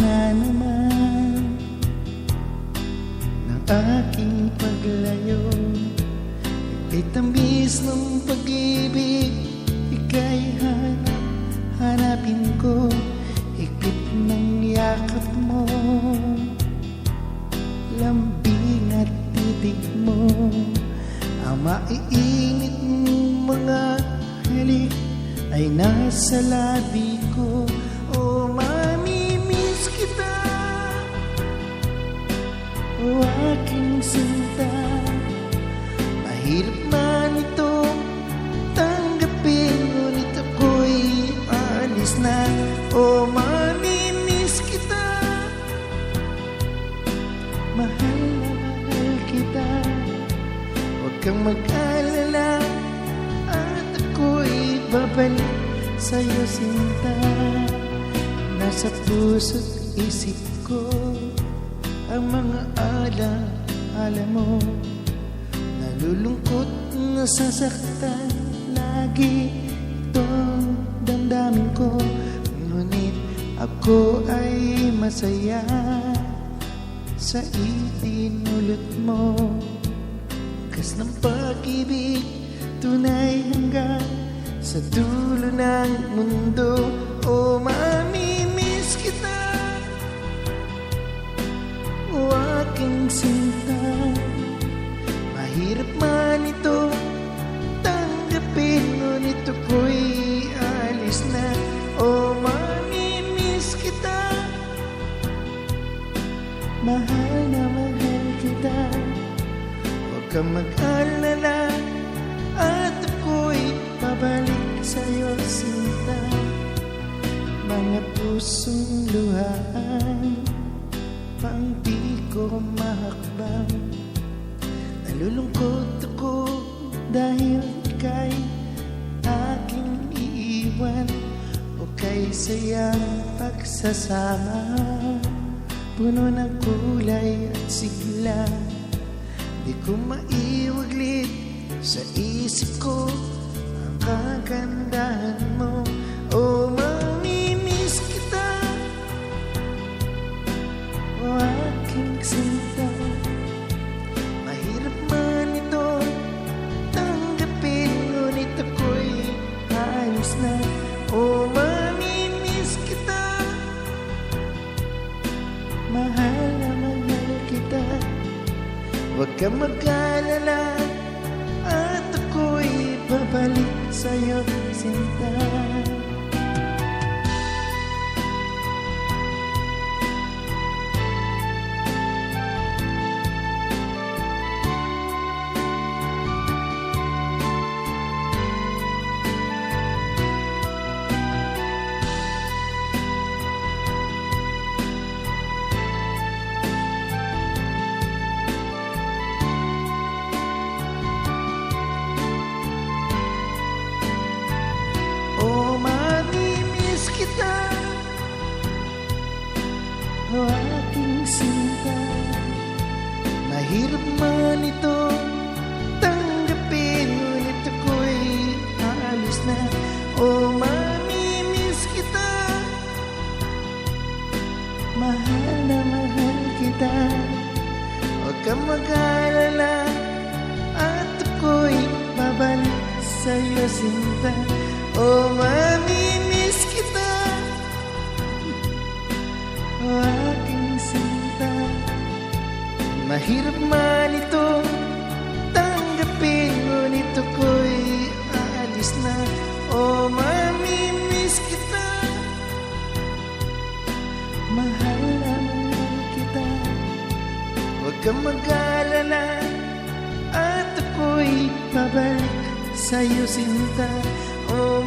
na naman ng aking paglayo. Ika'y tamis ng pag-ibig, ika'y hanapin ko. Higit ng yakap mo, lambing at titig mo, ang maiinit mong mga halik ay nasa labi ko. Oh, mamimiss kita, oh aking sinta. Mahirap man itong tanggapin, ngunit ako'y aalis na. Oh, mamimiss kita, mahal na mahal kita. Huwag kang mag-alala at ako'y babalik sa'yo, sinta. Nasa puso't isip ko ang mga ala-ala mo. Nalulungkot, nasasaktan lagi itong damdamin ko. Ngunit ako ay masaya sa itinulot mo. Kas ng pag-ibig, tunay hanggang sa dulo ng mundo. Oh, mamimiss kita, oh aking sinta. Mahirap man ito tanggapin, ngunit ako'y alis na. Oh, mamimiss kita, mahal na mahal kita. Huwag kang mag-alala at ako'y pabalik sa'yo, sinta. Mga pusong luhaan pang di ko mahakbang. Nalulungkot ako dahil ika'y aking iiwan. O kay sayang pagsasama, puno ng kulay at sigla. Di ko maiwaglit sa isip ko ang kagandahan mo. Oh, mamimiss kita, oh aking sinta. Mahirap man ito tanggapin, ngunit ako'y aalis na. Oh, mamimiss kita, mahal na mahal kita. Huwag kang mag-alala at ako'y babalik sa'yo, sinta. O aking sinta, mahirap man ito tanggapin, ngunit ako'y aalis na. O mamimiss kita, mahal na mahal kita. Huwag kang mag-alala at ako'y babalik sa'yo, sinta. O mamimiss kita, o aking sinta. Mahirap man ito tanggapin, ngunit ako'y aalis na. O mamimiss kita, mahal na mahal kita. Huwag kang mag-alala at ako'y babalik sa'yo, sinta. O